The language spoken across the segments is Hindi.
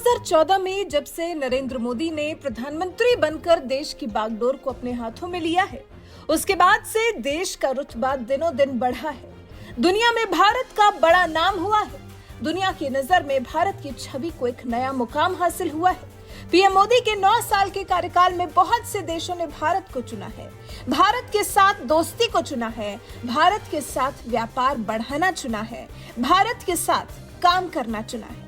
2014 में जब से नरेंद्र मोदी ने प्रधानमंत्री बनकर देश की बागडोर को अपने हाथों में लिया है, उसके बाद से देश का रुतबा दिनों दिन बढ़ा है। दुनिया में भारत का बड़ा नाम हुआ है। दुनिया की नजर में भारत की छवि को एक नया मुकाम हासिल हुआ है। पीएम मोदी के 9 साल के कार्यकाल में बहुत से देशों ने भारत को चुना है, भारत के साथ दोस्ती को चुना है, भारत के साथ व्यापार बढ़ाना चुना है, भारत के साथ काम करना चुना है।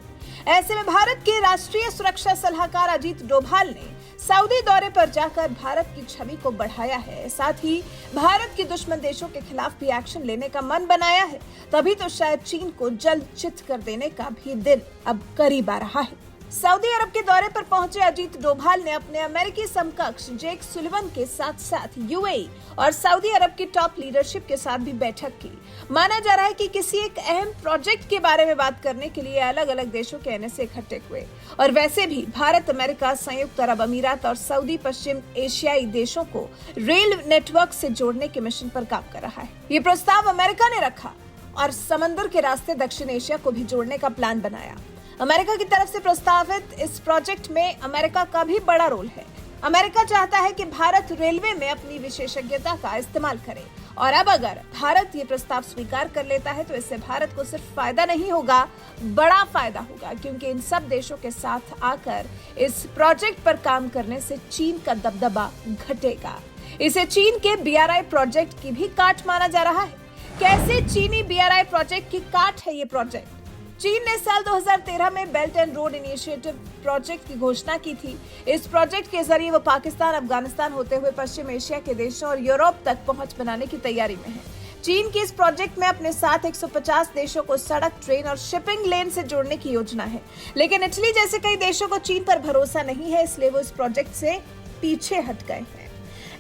ऐसे में भारत के राष्ट्रीय सुरक्षा सलाहकार अजीत डोभाल ने सऊदी दौरे पर जाकर भारत की छवि को बढ़ाया है। साथ ही भारत के दुश्मन देशों के खिलाफ भी एक्शन लेने का मन बनाया है। तभी तो शायद चीन को जल्द चित कर देने का भी दिन अब करीब आ रहा है। सऊदी अरब के दौरे पर पहुंचे अजीत डोभाल ने अपने अमेरिकी समकक्ष जेक सुलिवन के साथ साथ यूएई और सऊदी अरब की टॉप लीडरशिप के साथ भी बैठक की। माना जा रहा है कि किसी एक अहम प्रोजेक्ट के बारे में बात करने के लिए अलग अलग देशों के एनएसए इकट्ठे हुए। और वैसे भी भारत, अमेरिका, संयुक्त अरब अमीरात और सऊदी पश्चिम एशियाई देशों को रेल नेटवर्क से जोड़ने के मिशन पर काम कर रहा है। ये प्रस्ताव अमेरिका ने रखा और समंदर के रास्ते दक्षिण एशिया को भी जोड़ने का प्लान बनाया। अमेरिका की तरफ से प्रस्तावित इस प्रोजेक्ट में अमेरिका का भी बड़ा रोल है। अमेरिका चाहता है कि भारत रेलवे में अपनी विशेषज्ञता का इस्तेमाल करे। और अब अगर भारत ये प्रस्ताव स्वीकार कर लेता है तो इससे भारत को सिर्फ फायदा नहीं होगा, बड़ा फायदा होगा, क्योंकि इन सब देशों के साथ आकर इस प्रोजेक्ट पर काम करने से चीन का दबदबा घटेगा। इसे चीन के BRI प्रोजेक्ट की भी काट माना जा रहा है। कैसे चीनी BRI प्रोजेक्ट की काट है ये प्रोजेक्ट? चीन ने साल 2013 में belt and road initiative project की घोषणा की थी। इस प्रोजेक्ट के जरिए वो पाकिस्तान, अफगानिस्तान होते हुए पश्चिम एशिया के देशों और यूरोप तक पहुंच बनाने की तैयारी में है। चीन की इस प्रोजेक्ट में अपने साथ 150 देशों को सड़क, ट्रेन और शिपिंग लेन से जोड़ने की योजना है। लेकिन इटली जैसे कई देशों को चीन पर भरोसा नहीं है, इसलिए वो इस प्रोजेक्ट से पीछे हट गए हैं।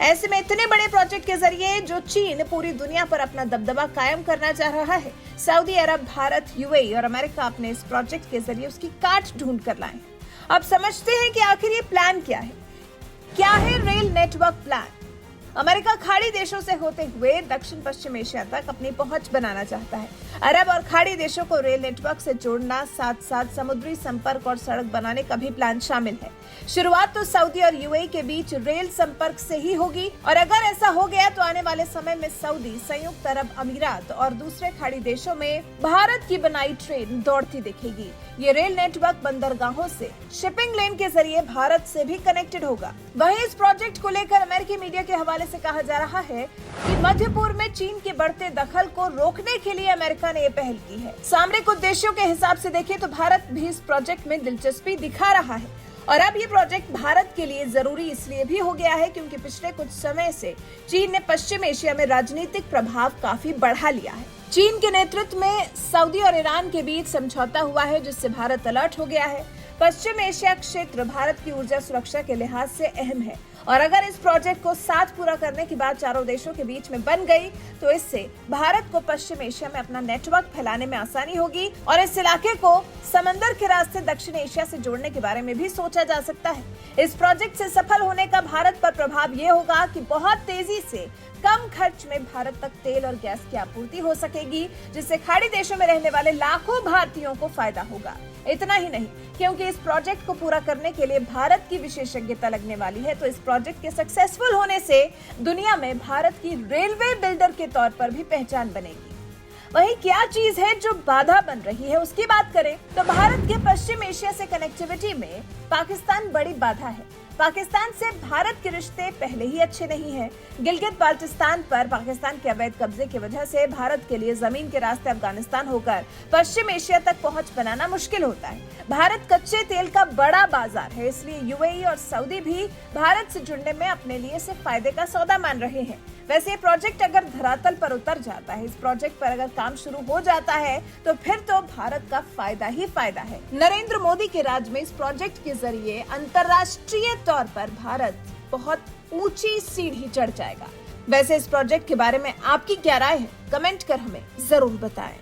ऐसे में इतने बड़े प्रोजेक्ट के जरिए जो चीन पूरी दुनिया पर अपना दबदबा कायम करना चाह रहा है, सऊदी अरब, भारत, यूएई और अमेरिका अपने इस प्रोजेक्ट के जरिए उसकी काट ढूंढ कर लाए। अब समझते हैं कि आखिर ये प्लान क्या है। क्या है रेल नेटवर्क प्लान? अमेरिका खाड़ी देशों से होते हुए दक्षिण पश्चिम एशिया तक अपनी पहुंच बनाना चाहता है। अरब और खाड़ी देशों को रेल नेटवर्क से जोड़ना, साथ साथ समुद्री संपर्क और सड़क बनाने का भी प्लान शामिल है। शुरुआत तो सऊदी और यूएई के बीच रेल संपर्क से ही होगी और अगर ऐसा हो गया तो आने वाले समय में सऊदी, संयुक्त अरब अमीरात और दूसरे खाड़ी देशों में भारत की बनाई ट्रेन दौड़ती दिखेगी। ये रेल नेटवर्क बंदरगाहों से शिपिंग लेन के जरिए भारत से भी कनेक्टेड होगा। वहीं इस प्रोजेक्ट को लेकर अमेरिकी मीडिया के हवाले से कहा जा रहा है कि मध्य पूर्व में चीन के बढ़ते दखल को रोकने के लिए अमेरिका ने ये पहल की है। सामरिक उद्देश्यों के हिसाब से देखें तो भारत भी इस प्रोजेक्ट में दिलचस्पी दिखा रहा है। और अब ये प्रोजेक्ट भारत के लिए जरूरी इसलिए भी हो गया है क्योंकि पिछले कुछ समय से चीन ने पश्चिम एशिया में राजनीतिक प्रभाव काफी बढ़ा लिया है। चीन के नेतृत्व में सऊदी और ईरान के बीच समझौता हुआ है, जिससे भारत अलर्ट हो गया है। पश्चिम एशिया क्षेत्र भारत की ऊर्जा सुरक्षा के लिहाज से अहम है और अगर इस प्रोजेक्ट को साथ पूरा करने की बात चारों देशों के बीच में बन गई तो इससे भारत को पश्चिम एशिया में अपना नेटवर्क फैलाने में आसानी होगी और इस इलाके को समंदर के रास्ते दक्षिण एशिया से जोड़ने के बारे में भी सोचा जा सकता है। इस प्रोजेक्ट से सफल होने का भारत पर प्रभाव ये होगा कि बहुत तेजी से कम खर्च में भारत तक तेल और गैस की आपूर्ति हो सकेगी, जिससे खाड़ी देशों में रहने वाले लाखों भारतीयों को फायदा होगा। इतना ही नहीं, क्योंकि इस प्रोजेक्ट को पूरा करने के लिए भारत की विशेषज्ञता लगने वाली है, तो इस प्रोजेक्ट के सक्सेसफुल होने से दुनिया में भारत की रेलवे बिल्डर के तौर पर भी पहचान बनेगी। वहीं क्या चीज है जो बाधा बन रही है, उसकी बात करें तो भारत के पश्चिम एशिया से कनेक्टिविटी में पाकिस्तान बड़ी बाधा है। पाकिस्तान से भारत के रिश्ते पहले ही अच्छे नहीं हैं। गिलगित बाल्टिस्तान पर पाकिस्तान के अवैध कब्जे की वजह से भारत के लिए जमीन के रास्ते अफगानिस्तान होकर पश्चिम एशिया तक पहुंच बनाना मुश्किल होता है। भारत कच्चे तेल का बड़ा बाजार है, इसलिए यूएई और सऊदी भी भारत से जुड़ने में अपने लिए सिर्फ फायदे का सौदा मान रहे हैं। वैसे ये प्रोजेक्ट अगर धरातल पर उतर जाता है, इस प्रोजेक्ट पर अगर काम शुरू हो जाता है तो फिर तो भारत का फायदा ही फायदा है। नरेंद्र मोदी के राज में इस प्रोजेक्ट के जरिए अंतर्राष्ट्रीय तौर पर भारत बहुत ऊंची सीढ़ी चढ़ जाएगा। वैसे इस प्रोजेक्ट के बारे में आपकी क्या राय है? कमेंट कर हमें जरूर बताएं।